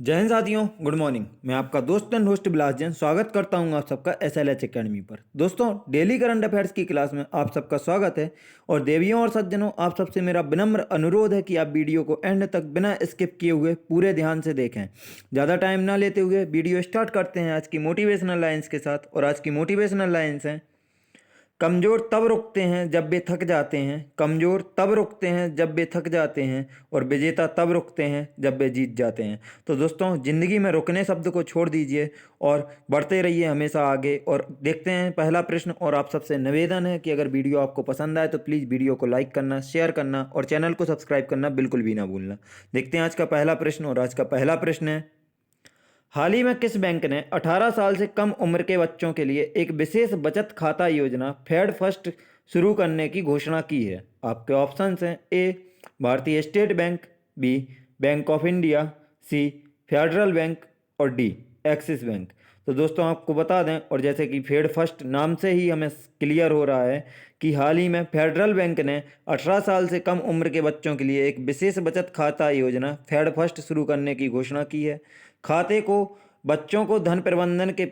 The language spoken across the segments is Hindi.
जय हिंद साथियों, गुड मॉर्निंग। मैं आपका दोस्त एंड होस्ट बिलास जैन स्वागत करता हूं आप सबका SLH एकेडमी पर। दोस्तों, डेली करंट अफेयर्स की क्लास में आप सबका स्वागत है। और देवियों और सज्जनों, आप सबसे मेरा विनम्र अनुरोध है कि आप वीडियो को एंड तक बिना स्किप किए हुए पूरे ध्यान से देखें। ज़्यादा टाइम ना लेते हुए वीडियो स्टार्ट करते हैं आज की मोटिवेशनल लाइन्स के साथ। और आज की मोटिवेशनल लाइन्स हैं, कमज़ोर तब रुकते हैं जब वे थक जाते हैं, कमज़ोर तब रुकते हैं जब वे थक जाते हैं, और विजेता तब रुकते हैं जब वे जीत जाते हैं। तो दोस्तों, ज़िंदगी में रुकने शब्द को छोड़ दीजिए और बढ़ते रहिए हमेशा आगे। और देखते हैं पहला प्रश्न। और आप सबसे निवेदन है कि अगर वीडियो आपको पसंद आए तो प्लीज़ वीडियो को लाइक करना, शेयर करना और चैनल को सब्सक्राइब करना बिल्कुल भी ना भूलना। देखते हैं आज का पहला प्रश्न। और आज का पहला प्रश्न है, हाल ही में किस बैंक ने 18 साल से कम उम्र के बच्चों के लिए एक विशेष बचत खाता योजना फेड फर्स्ट शुरू करने की घोषणा की है? आपके ऑप्शंस हैं, ए भारतीय state bank, B bank of India, C federal bank और डी एक्सिस बैंक। तो दोस्तों, आपको बता दें, और जैसे कि फेड फर्स्ट नाम से ही हमें क्लियर हो रहा है कि हाल ही में फेडरल बैंक ने 18 साल से कम उम्र के बच्चों के लिए एक विशेष बचत खाता योजना फेड फर्स्ट शुरू करने की घोषणा की है। खाते को बच्चों को धन प्रबंधन के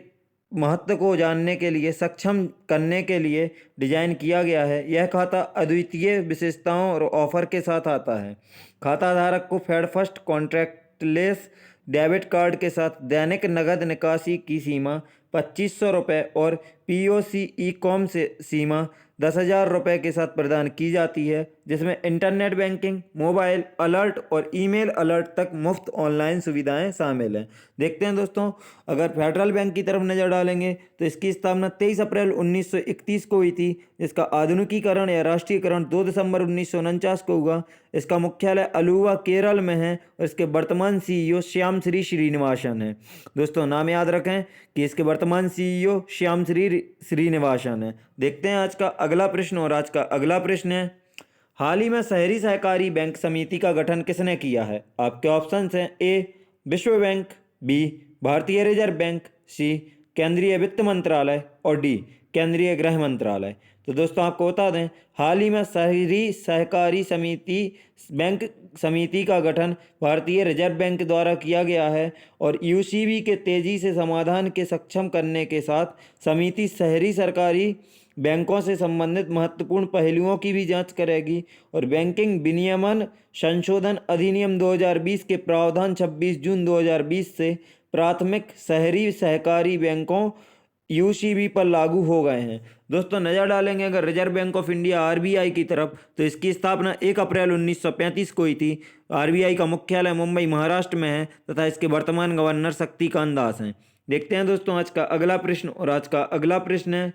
महत्व को जानने के लिए सक्षम करने के लिए डिजाइन किया गया है। यह खाता अद्वितीय विशेषताओं और ऑफर के साथ आता है। खाता धारक को फेड फर्स्ट कॉन्ट्रैक्टलेस डेबिट कार्ड के साथ दैनिक नगद निकासी की सीमा 2500 रुपये और POC ई कॉम से सीमा 10,000 रुपये के साथ प्रदान की जाती है, जिसमें इंटरनेट बैंकिंग, मोबाइल अलर्ट और ईमेल अलर्ट तक मुफ्त ऑनलाइन सुविधाएं शामिल हैं। देखते हैं दोस्तों, अगर फेडरल बैंक की तरफ नज़र डालेंगे तो इसकी स्थापना 23 अप्रैल 1931 को हुई थी। इसका आधुनिकीकरण या राष्ट्रीयकरण 2 दिसंबर 1949 को हुआ। इसका मुख्यालय अलुवा, केरल में है और इसके वर्तमान CEO श्याम श्री श्रीनिवासन है। दोस्तों, नाम याद रखें कि इसके वर्तमान CEO श्याम श्री श्रीनिवासन है। देखते हैं आज का अगला प्रश्न। और आज का अगला प्रश्न है, हाल ही में शहरी सहकारी बैंक समिति का गठन किसने किया है? आपके ऑप्शंस हैं, ए विश्व बैंक, बी भारतीय रिजर्व बैंक, सी केंद्रीय वित्त मंत्रालय और डी केंद्रीय गृह मंत्रालय। तो दोस्तों, आपको बता दें, हाल ही में शहरी सहकारी बैंक समिति का गठन भारतीय रिजर्व बैंक द्वारा किया गया है। और UCB के तेजी से समाधान के सक्षम करने के साथ समिति शहरी सरकारी बैंकों से संबंधित महत्वपूर्ण पहलुओं की भी जांच करेगी। और बैंकिंग विनियमन संशोधन अधिनियम 2020 के प्रावधान 26 जून 2020 से प्राथमिक शहरी सहकारी बैंकों UCB पर लागू हो गए हैं। दोस्तों, नज़र डालेंगे अगर reserve bank of India RBI की तरफ, तो इसकी स्थापना 1 अप्रैल 1935 को हुई थी। RBI का मुख्यालय मुंबई, महाराष्ट्र में है तथा इसके वर्तमान गवर्नर शक्तिकांत दास हैं। देखते हैं दोस्तों आज का अगला प्रश्न। और आज का अगला प्रश्न है,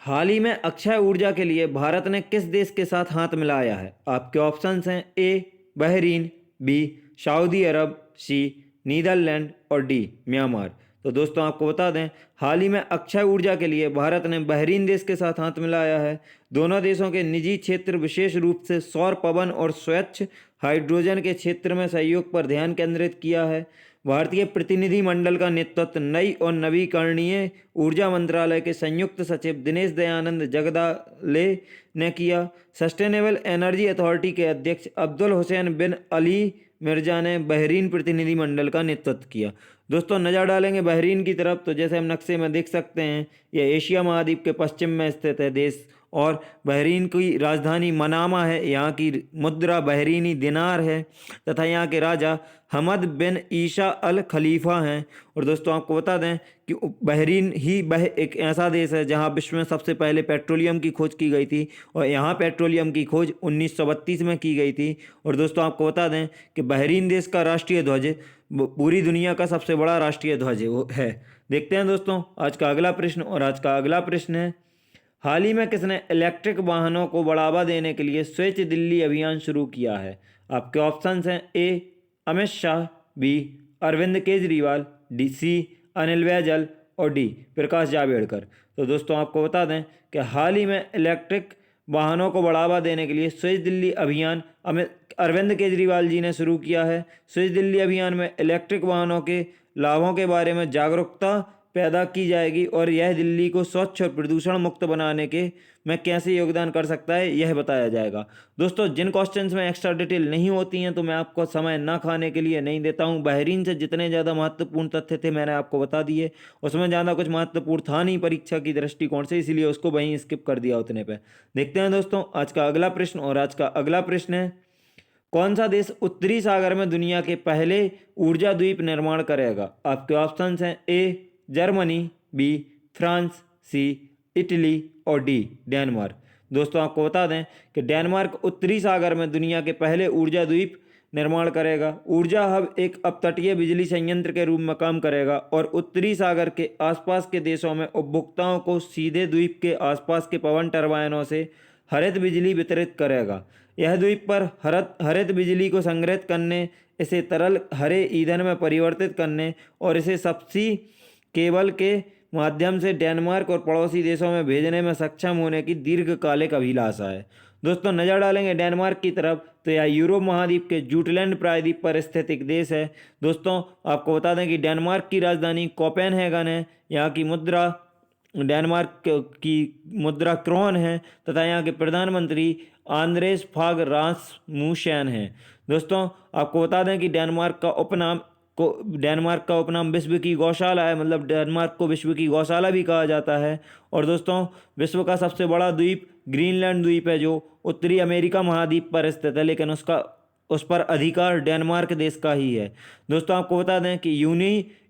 हाल ही में अक्षय ऊर्जा के लिए भारत ने किस देश के साथ हाथ मिलाया है? आपके ऑप्शंस हैं, ए बहरीन, बी सऊदी अरब, सी नीदरलैंड और डी म्यांमार। तो दोस्तों, आपको बता दें, हाल ही में अक्षय ऊर्जा के लिए भारत ने बहरीन देश के साथ हाथ मिलाया है। दोनों देशों के निजी क्षेत्र विशेष रूप से सौर, पवन और स्वच्छ हाइड्रोजन के क्षेत्र में सहयोग पर ध्यान केंद्रित किया है। भारतीय प्रतिनिधिमंडल का नेतृत्व नई और नवीकरणीय ऊर्जा मंत्रालय के संयुक्त सचिव दिनेश दयानंद जगदाले ने किया। सस्टेनेबल एनर्जी अथॉरिटी के अध्यक्ष अब्दुल हुसैन बिन अली मिर्जा ने बहरीन प्रतिनिधिमंडल का नेतृत्व किया। दोस्तों, नज़र डालेंगे बहरीन की तरफ, तो जैसे हम नक्शे में देख सकते हैं, यह एशिया महाद्वीप के पश्चिम में स्थित है देश। और बहरीन की राजधानी मनामा है। यहाँ की मुद्रा बहरीनी दिनार है तथा यहाँ के राजा हमद बिन ईसा अल खलीफा हैं। और दोस्तों, आपको बता दें कि बहरीन ही एक ऐसा देश है जहाँ विश्व में सबसे पहले पेट्रोलियम की खोज की गई थी। और यहाँ पेट्रोलियम की खोज 1932 में की गई थी। और दोस्तों, आपको बता दें कि बहरीन देश का राष्ट्रीय ध्वज पूरी दुनिया का सबसे बड़ा राष्ट्रीय ध्वज है। देखते हैं दोस्तों आज का अगला प्रश्न। और आज का अगला प्रश्न है, हाल ही में किसने इलेक्ट्रिक वाहनों को बढ़ावा देने के लिए स्विच दिल्ली अभियान शुरू किया है? आपके ऑप्शंस हैं, A Amit Shah, B Arvind Kejriwal, D C Anil Baijal और डी प्रकाश जावड़ेकर। तो दोस्तों, आपको बता दें कि हाल ही में इलेक्ट्रिक वाहनों को बढ़ावा देने के लिए स्विच दिल्ली अभियान अरविंद केजरीवाल जी ने शुरू किया है। स्विच दिल्ली अभियान में इलेक्ट्रिक वाहनों के लाभों के बारे में जागरूकता पैदा की जाएगी और यह दिल्ली को स्वच्छ और प्रदूषण मुक्त बनाने के में कैसे योगदान कर सकता है, यह बताया जाएगा। दोस्तों, जिन क्वेश्चंस में एक्स्ट्रा डिटेल नहीं होती हैं तो मैं आपको समय ना खाने के लिए नहीं देता हूं। बहरीन से जितने ज़्यादा महत्वपूर्ण तथ्य थे मैंने आपको बता दिए, उसमें ज़्यादा कुछ महत्वपूर्ण था नहीं परीक्षा की दृष्टिकोण से, इसीलिए उसको वहीं स्किप कर दिया उतने पे। देखते हैं दोस्तों आज का अगला प्रश्न, और आज का अगला प्रश्न है, कौन सा देश उत्तरी सागर में दुनिया के पहले ऊर्जा द्वीप निर्माण करेगा? आपके ऑप्शंस हैं A Germany, B France, C Italy और डी डेनमार्क। दोस्तों, आपको बता दें कि डेनमार्क उत्तरी सागर में दुनिया के पहले ऊर्जा द्वीप निर्माण करेगा। ऊर्जा हब एक अपतटीय बिजली संयंत्र के रूप में काम करेगा और उत्तरी सागर के आसपास के देशों में उपभोक्ताओं को सीधे द्वीप के आसपास के पवन टर्बाइनों से हरित बिजली वितरित करेगा। यह द्वीप पर हरित बिजली को संग्रहित करने, इसे तरल हरे ईंधन में परिवर्तित करने और इसे सब्सी केबल के माध्यम से डेनमार्क और पड़ोसी देशों में भेजने में सक्षम होने की दीर्घकालिक अभिलाषा है। दोस्तों, नज़र डालेंगे डेनमार्क की तरफ तो यह यूरोप महाद्वीप के जूटलैंड प्रायद्वीप पर स्थित एक देश है। दोस्तों, आपको बता दें कि डेनमार्क की राजधानी कोपेनहेगन है। यहाँ की मुद्रा डेनमार्क की मुद्रा क्रोन है तथा यहाँ के प्रधानमंत्री आंद्रेस फाग रासमुसेन हैं। दोस्तों, आपको बता दें कि डेनमार्क का उपनाम विश्व की गौशाला है, मतलब डेनमार्क को विश्व की गौशाला भी कहा जाता है। और दोस्तों, विश्व का सबसे बड़ा द्वीप ग्रीनलैंड द्वीप है जो उत्तरी अमेरिका महाद्वीप पर स्थित है, लेकिन उस पर अधिकार डेनमार्क देश का ही है। दोस्तों, आपको बता दें कि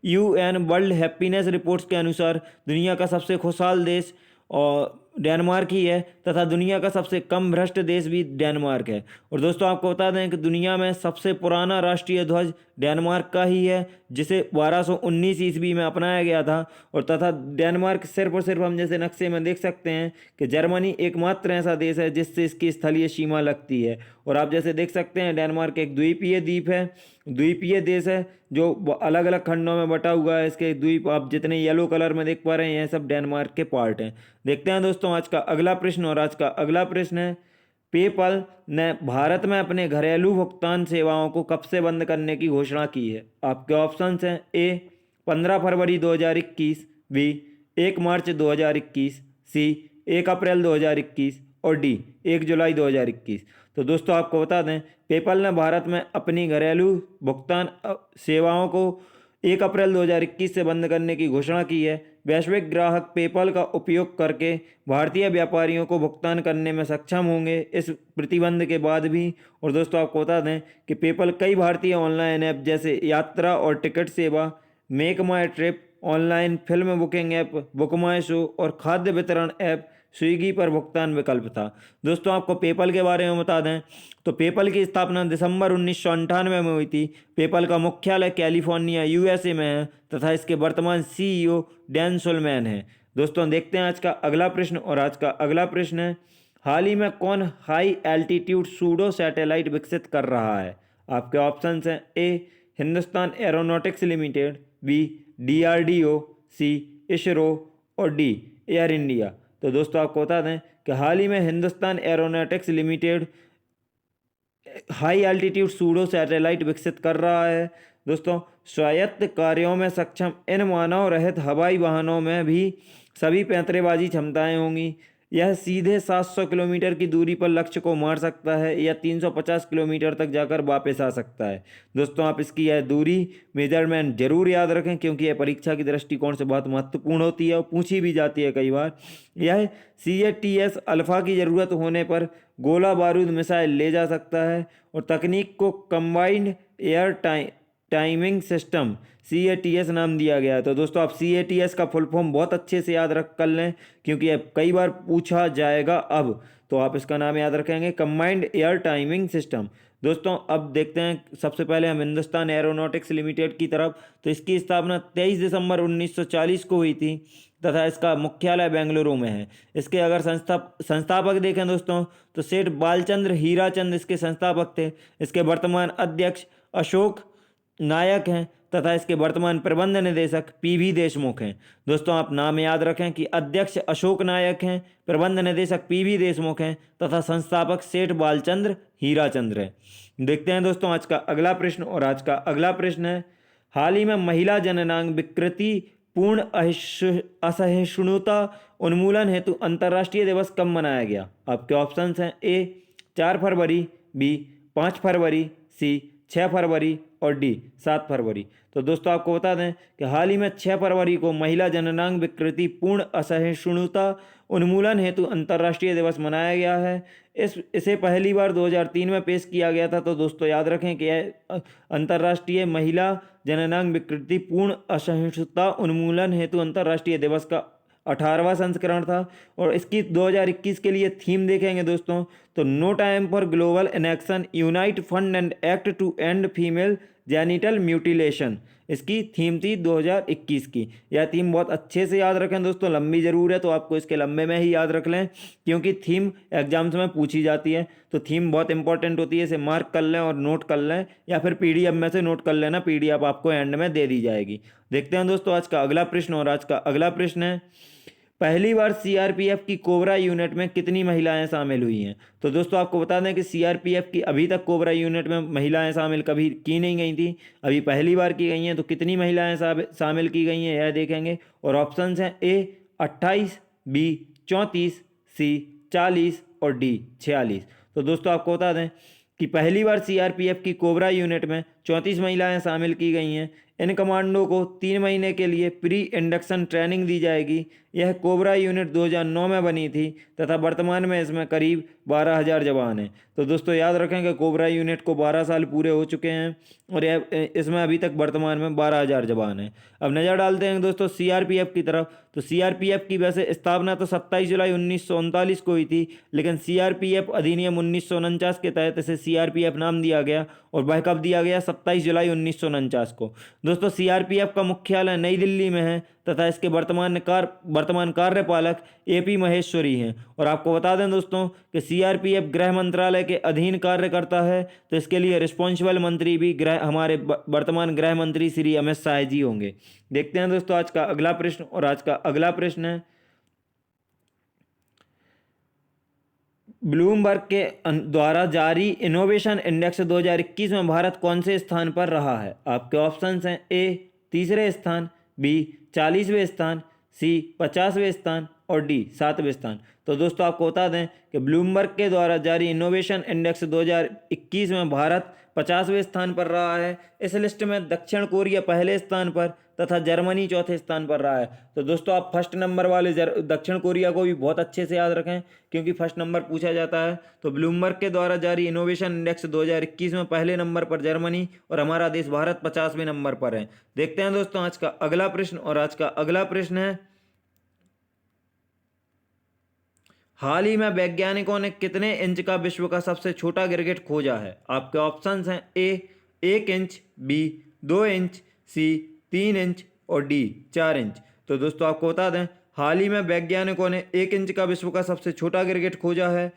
यूएन वर्ल्ड हैप्पीनेस रिपोर्ट्स के अनुसार दुनिया का सबसे खुशहाल देश और डेनमार्क ही है तथा दुनिया का सबसे कम भ्रष्ट देश भी डेनमार्क है। और दोस्तों, आपको बता दें कि दुनिया में सबसे पुराना राष्ट्रीय ध्वज डेनमार्क का ही है, जिसे 1219 ईस्वी में अपनाया गया था। और तथा डेनमार्क सिर्फ और सिर्फ हम जैसे नक्शे में देख सकते हैं कि जर्मनी एकमात्र ऐसा देश है जिससे इसकी स्थलीय सीमा लगती है। और आप जैसे देख सकते हैं डेनमार्क एक द्वीपीय देश है जो अलग अलग खंडों में बटा हुआ है। इसके द्वीप आप जितने येलो कलर में देख पा रहे हैं, ये सब डेनमार्क के पार्ट हैं। देखते हैं दोस्तों आज का अगला प्रश्न, और आज का अगला प्रश्न है, पेपल ने भारत में अपने घरेलू भुगतान सेवाओं को कब से बंद करने की घोषणा की है? आपके ऑप्शंस हैं ए 15 फरवरी 2021, बी 1 मार्च 2021, सी 1 अप्रैल 2021 और डी 1 जुलाई 2021। तो दोस्तों, आपको बता दें पेपल ने भारत में अपनी घरेलू भुगतान सेवाओं को 1 अप्रैल 2021 से बंद करने की घोषणा की है। वैश्विक ग्राहक पेपल का उपयोग करके भारतीय व्यापारियों को भुगतान करने में सक्षम होंगे इस प्रतिबंध के बाद भी। और दोस्तों, आपको बता दें कि पेपल कई भारतीय ऑनलाइन ऐप जैसे यात्रा और टिकट सेवा, make my trip, online film booking app book my show और खाद्य वितरण ऐप स्विगी पर भुगतान विकल्प था। दोस्तों, आपको पेपल के बारे में बता दें तो पेपल की स्थापना दिसंबर 1998 में हुई थी। पेपल का मुख्यालय कैलिफोर्निया यूएसए में है तथा इसके वर्तमान सीईओ डैन सुलमैन है। दोस्तों, देखते हैं आज का अगला प्रश्न, और आज का अगला प्रश्न है, हाल ही में कौन हाई एल्टीट्यूड सूडो सैटेलाइट विकसित कर रहा है? आपके ऑप्शंस हैं A Hindustan aeronautics limited, B DRDO, C ISRO और डी एयर इंडिया। तो दोस्तों, आपको बता दें कि हाल ही में Hindustan aeronautics limited high altitude pseudo satellite विकसित कर रहा है। दोस्तों, स्वायत्त कार्यों में सक्षम इन मानव रहित हवाई वाहनों में भी सभी पैंतरेबाजी क्षमताएं होंगी। यह सीधे 700 किलोमीटर की दूरी पर लक्ष्य को मार सकता है या 350 किलोमीटर तक जाकर वापस आ सकता है। दोस्तों, आप इसकी यह दूरी मेजरमेंट जरूर याद रखें क्योंकि यह परीक्षा की दृष्टिकोण से बहुत महत्वपूर्ण होती है और पूछी भी जाती है कई बार। यह CATS अल्फा की ज़रूरत होने पर गोला बारूद मिसाइल ले जा सकता है और तकनीक को combined air timing system CATS नाम दिया गया है। तो दोस्तों, आप CATS का फुल फॉर्म बहुत अच्छे से याद रख कर लें क्योंकि यह कई बार पूछा जाएगा। अब तो आप इसका नाम याद रखेंगे, कंबाइंड एयर टाइमिंग सिस्टम। दोस्तों, अब देखते हैं सबसे पहले हम हिंदुस्तान एरोनॉटिक्स लिमिटेड की तरफ। तो इसकी स्थापना 23 दिसंबर 1940 को हुई थी तथा इसका मुख्यालय बेंगलुरु में है। इसके अगर संस्थापक देखें दोस्तों तो सेठ बालचंद्र हीराचंद इसके संस्थापक थे। इसके वर्तमान अध्यक्ष अशोक नायक हैं तथा इसके वर्तमान प्रबंध निदेशक PV देशमुख हैं। दोस्तों, आप नाम याद रखें कि अध्यक्ष अशोक नायक हैं, प्रबंध निदेशक PV देशमुख हैं तथा संस्थापक सेठ बालचंद्र हीराचंद्र हैं। देखते हैं दोस्तों आज का अगला प्रश्न, और आज का अगला प्रश्न है, हाल ही में महिला जननांग विकृति पूर्ण असहिष्णुता उन्मूलन हेतु अंतर्राष्ट्रीय दिवस कब मनाया गया? आपके ऑप्शंस हैं ए 4 फरवरी, बी 5 फरवरी, सी 6 फरवरी और डी 7 फरवरी। तो दोस्तों आपको बता दें कि हाल ही में 6 फरवरी को महिला जननांग विकृति पूर्ण असहिष्णुता उन्मूलन हेतु अंतर्राष्ट्रीय दिवस मनाया गया है। इसे पहली बार 2003 में पेश किया गया था। तो दोस्तों याद रखें कि यह अंतर्राष्ट्रीय महिला जननांग विकृति पूर्ण असहिष्णुता उन्मूलन हेतु अंतर्राष्ट्रीय दिवस का 18वां संस्करण था। और इसकी 2021 के लिए थीम देखेंगे दोस्तों तो no time for global inaction, unite fund and act to end female genital mutilation, इसकी थीम थी 2021 की। यह थीम बहुत अच्छे से याद रखें दोस्तों, लंबी ज़रूर है तो आपको इसके लंबे में ही याद रख लें, क्योंकि थीम एग्जाम्स में पूछी जाती है। तो थीम बहुत इंपॉर्टेंट होती है, इसे मार्क कर लें और नोट कर लें, या फिर पीडीएफ में से नोट कर लेना, पीडीएफ आपको एंड में दे दी जाएगी। देखते हैं दोस्तों आज का अगला प्रश्न। और आज का अगला प्रश्न है, पहली बार सीआरपीएफ की कोबरा यूनिट में कितनी महिलाएं शामिल हुई हैं? तो दोस्तों आपको बता दें कि सीआरपीएफ की अभी तक कोबरा यूनिट में महिलाएं शामिल कभी की नहीं गई थी, अभी पहली बार की गई हैं। तो कितनी महिलाएं शामिल की गई हैं यह देखेंगे। और ऑप्शंस हैं ए 28, बी 34, सी 40 और डी 46। तो दोस्तों आपको बता दें कि पहली बार सीआरपीएफ की कोबरा यूनिट में 34 महिलाएं शामिल की गई हैं। इन कमांडो को 3 महीने के लिए प्री इंडक्शन ट्रेनिंग दी जाएगी। यह कोबरा यूनिट 2009 में बनी थी तथा वर्तमान में इसमें करीब 12,000 जवान हैं। तो दोस्तों याद रखें कि कोबरा यूनिट को 12 साल पूरे हो चुके हैं और यह इसमें अभी तक वर्तमान में 12,000 जवान हैं। अब नज़र डालते हैं दोस्तों सीआरपीएफ की तरफ। तो सीआरपीएफ की वैसे स्थापना तो 27 जुलाई 1939 को हुई थी, लेकिन सीआरपीएफ अधिनियम 1949 के तहत इसे सीआरपीएफ नाम दिया गया। और वह कब दिया गया? 27 जुलाई 1949 को। दोस्तों सीआरपीएफ का मुख्यालय नई दिल्ली में है तथा इसके वर्तमान कार्यपालक एपी महेश्वरी हैं। और आपको बता दें दोस्तों कि सीआरपीएफ गृह मंत्रालय के अधीन कार्य करता है, तो इसके लिए रिस्पॉन्सिबल मंत्री भी हमारे वर्तमान गृह मंत्री श्री अमित शाह जी होंगे। देखते हैं दोस्तों आज का अगला प्रश्न। और आज का अगला प्रश्न है, ब्लूमबर्ग के द्वारा जारी इनोवेशन इंडेक्स 2021 में भारत कौन से स्थान पर रहा है? आपके ऑप्शंस हैं ए 3रे स्थान, बी 40वें स्थान, सी 50वें स्थान और डी 7वें स्थान। तो दोस्तों आपको बता दें कि ब्लूमबर्ग के द्वारा जारी इनोवेशन इंडेक्स 2021 में भारत 50वें स्थान पर रहा है। इस लिस्ट में दक्षिण कोरिया पहले स्थान पर तथा जर्मनी चौथे स्थान पर रहा है। तो दोस्तों आप फर्स्ट नंबर वाले दक्षिण कोरिया को भी बहुत अच्छे से याद रखें, क्योंकि फर्स्ट नंबर पूछा जाता है। तो ब्लूमबर्ग के द्वारा जारी इनोवेशन इंडेक्स 2021 में पहले नंबर पर जर्मनी और हमारा देश भारत 50वें नंबर पर है। देखते हैं दोस्तों आज का अगला प्रश्न। और आज का अगला प्रश्न है, हाल ही में वैज्ञानिकों ने कितने इंच का विश्व का सबसे छोटा गिरगिट खोजा है? आपके ऑप्शंस हैं ए 1 इंच, बी 2 इंच, सी 3 इंच और डी 4 इंच। तो दोस्तों आपको बता दें हाल ही में वैज्ञानिकों ने 1 इंच का विश्व का सबसे छोटा गिरगिट खोजा है।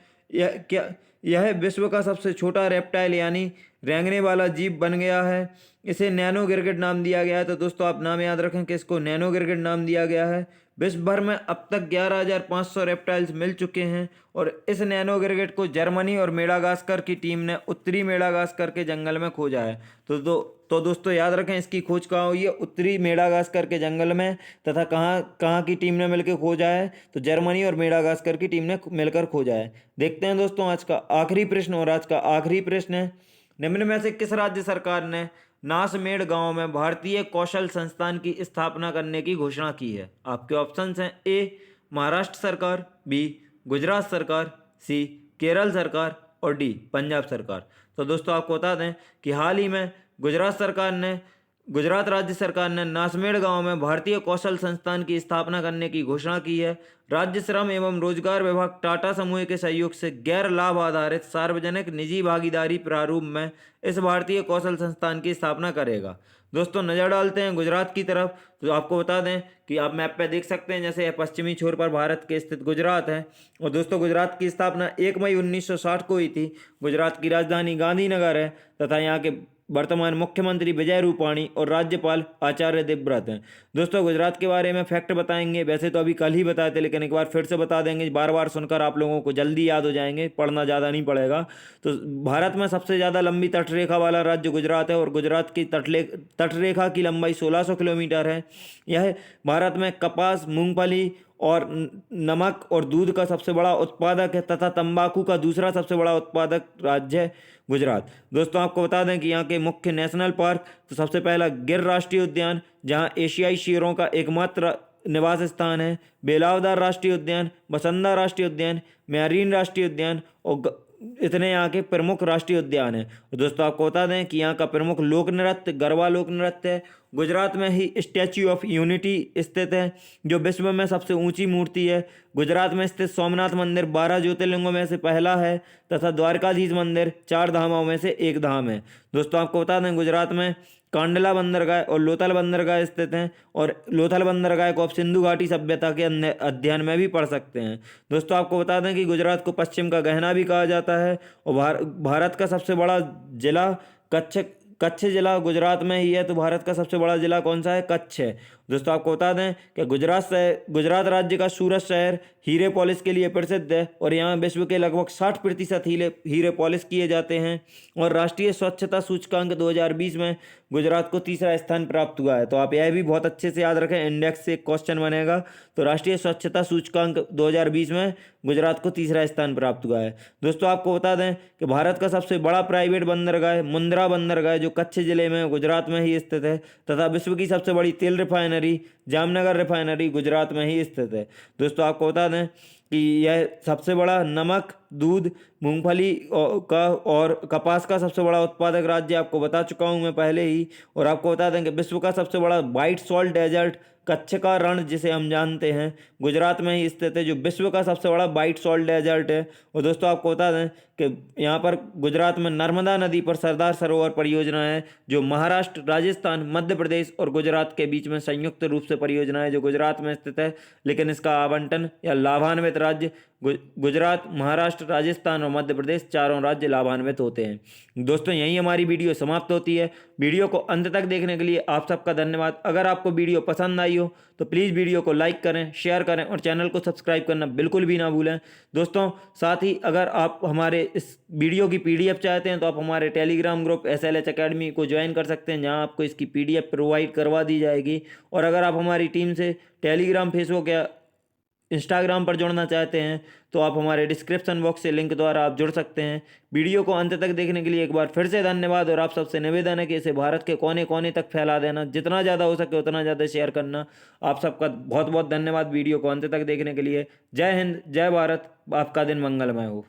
यह विश्व का सबसे छोटा रेप्टाइल यानी रेंगने वाला जीव बन गया है। इसे नैनो गिरगिट नाम दिया गया है। तो दोस्तों आप नाम याद रखें कि इसको नैनो गिरगिट नाम दिया गया है। विश्व भर में अब तक 11,500 रेप्टाइल्स मिल चुके हैं और इस नैनो गिरगिट को जर्मनी और मेडागास्कर की टीम ने उत्तरी मेडागास्कर के जंगल में खोजा है। तो दोस्तों याद रखें इसकी खोज कहाँ हुई है? उत्तरी मेडागास्कर के जंगल में। तथा कहाँ की टीम ने मिलकर खोजा है? तो जर्मनी और मेडागास्कर की टीम ने मिलकर खोजा है। देखते हैं दोस्तों आज का आखिरी प्रश्न। और आज का आखिरी प्रश्न है, निम्न में से किस राज्य सरकार ने नासमेड़ गांव में भारतीय कौशल संस्थान की स्थापना करने की घोषणा की है? आपके ऑप्शंस हैं ए महाराष्ट्र सरकार, बी गुजरात सरकार, सी केरल सरकार और डी पंजाब सरकार। तो दोस्तों आपको बता दें कि हाल ही में गुजरात राज्य सरकार ने नासमेड़ गांव में भारतीय कौशल संस्थान की स्थापना करने की घोषणा की है। राज्य श्रम एवं रोजगार विभाग टाटा समूह के सहयोग से गैर लाभ आधारित सार्वजनिक निजी भागीदारी प्रारूप में इस भारतीय कौशल संस्थान की स्थापना करेगा। दोस्तों नज़र डालते हैं गुजरात की तरफ। तो आपको बता दें कि आप मैप पे देख सकते हैं, जैसे पश्चिमी छोर पर भारत के स्थित गुजरात है। और दोस्तों गुजरात की स्थापना 1 मई 1960 को हुई थी। गुजरात की राजधानी गांधीनगर है तथा यहाँ के वर्तमान मुख्यमंत्री विजय रूपाणी और राज्यपाल आचार्य देवव्रत हैं। दोस्तों गुजरात के बारे में फैक्ट बताएंगे, वैसे तो अभी कल ही बताए थे लेकिन एक बार फिर से बता देंगे, बार बार सुनकर आप लोगों को जल्दी याद हो जाएंगे, पढ़ना ज़्यादा नहीं पड़ेगा। तो भारत में सबसे ज़्यादा लंबी तटरेखा वाला राज्य गुजरात है और गुजरात की तटरेखा की लंबाई 1600 किलोमीटर है। यह भारत में कपास, मूंगफली और नमक और दूध का सबसे बड़ा उत्पादक है तथा तंबाकू का दूसरा सबसे बड़ा उत्पादक राज्य है गुजरात। दोस्तों आपको बता दें कि यहाँ के मुख्य नेशनल पार्क, तो सबसे पहला गिर राष्ट्रीय उद्यान जहाँ एशियाई शेरों का एकमात्र निवास स्थान है, बेलावदार राष्ट्रीय उद्यान, बसंदा राष्ट्रीय उद्यान, मैरीन राष्ट्रीय उद्यान और इतने यहाँ के प्रमुख राष्ट्रीय उद्यान हैं। दोस्तों आपको बता दें कि यहाँ का प्रमुख लोक नृत्य गरबा लोक नृत्य है। गुजरात में ही स्टैच्यू ऑफ यूनिटी स्थित है जो विश्व में सबसे ऊंची मूर्ति है। गुजरात में स्थित सोमनाथ मंदिर 12 ज्योतिर्लिंगों में से पहला है तथा द्वारकाधीश मंदिर 4 धामों में से एक धाम है। दोस्तों आपको बता दें गुजरात में कांडला बंदरगाह और लोथल बंदरगाह स्थित हैं और लोथल बंदरगाह को आप सिंधु घाटी सभ्यता के अध्ययन में भी पढ़ सकते हैं। दोस्तों आपको बता दें कि गुजरात को पश्चिम का गहना भी कहा जाता है और भारत का सबसे बड़ा जिला कच्छ जिला गुजरात में ही है। तो भारत का सबसे बड़ा जिला कौन सा है? कच्छ है। दोस्तों आपको बता दें कि गुजरात राज्य का सूरत शहर हीरे पॉलिश के लिए प्रसिद्ध है और यहाँ विश्व के लगभग 60% हीरे पॉलिश किए जाते हैं। और राष्ट्रीय स्वच्छता सूचकांक 2020 में गुजरात को तीसरा स्थान प्राप्त हुआ है। तो आप यह भी बहुत अच्छे से याद रखें, इंडेक्स से क्वेश्चन बनेगा। तो राष्ट्रीय स्वच्छता सूचकांक 2020 में गुजरात को तीसरा स्थान प्राप्त हुआ है। दोस्तों आपको बता दें कि भारत का सबसे बड़ा प्राइवेट बंदरगाह मुंद्रा बंदरगाह जो कच्छ जिले में गुजरात में ही स्थित है तथा विश्व की सबसे बड़ी तेल रिफाइनरी जामनगर रिफाइनरी गुजरात में ही स्थित है। दोस्तों आपको बता दें कि यह सबसे बड़ा नमक, दूध, मूंगफली का और कपास का सबसे बड़ा उत्पादक राज्य आपको बता चुका हूं मैं पहले ही। और आपको बता दें कि विश्व का सबसे बड़ा व्हाइट सॉल्ट डेजर्ट कच्छ का रण जिसे हम जानते हैं गुजरात में ही स्थित है जो विश्व का सबसे बड़ा व्हाइट सॉल्ट डेजर्ट है। और दोस्तों आपको बता दें कि यहाँ पर गुजरात में नर्मदा नदी पर सरदार सरोवर परियोजना है जो महाराष्ट्र, राजस्थान, मध्य प्रदेश और गुजरात के बीच में संयुक्त रूप से परियोजना है जो गुजरात में स्थित है। लेकिन इसका आवंटन या लाभान्वित राज्य गुजरात, महाराष्ट्र, राजस्थान और मध्य प्रदेश चारों राज्य लाभान्वित होते हैं। दोस्तों यही हमारी वीडियो समाप्त होती है। वीडियो को अंत तक देखने के लिए आप सबका धन्यवाद। अगर आपको वीडियो पसंद आई हो तो प्लीज़ वीडियो को लाइक करें, शेयर करें और चैनल को सब्सक्राइब करना बिल्कुल भी ना भूलें। दोस्तों साथ ही अगर आप हमारे इस वीडियो की PDF चाहते हैं तो आप हमारे टेलीग्राम ग्रुप SLH अकेडमी को ज्वाइन कर सकते हैं जहां आपको इसकी PDF प्रोवाइड करवा दी जाएगी। और अगर आप हमारी टीम से टेलीग्राम, फेसबुक या इंस्टाग्राम पर जुड़ना चाहते हैं तो आप हमारे डिस्क्रिप्शन बॉक्स से लिंक द्वारा आप जुड़ सकते हैं। वीडियो को अंत तक देखने के लिए एक बार फिर से धन्यवाद और आप सबसे निवेदन है कि इसे भारत के कोने कोने तक फैला देना, जितना ज़्यादा हो सके उतना ज़्यादा शेयर करना। आप सबका बहुत बहुत धन्यवाद वीडियो को अंत तक देखने के लिए। जय हिंद, जय भारत, आपका दिन मंगलमय हो।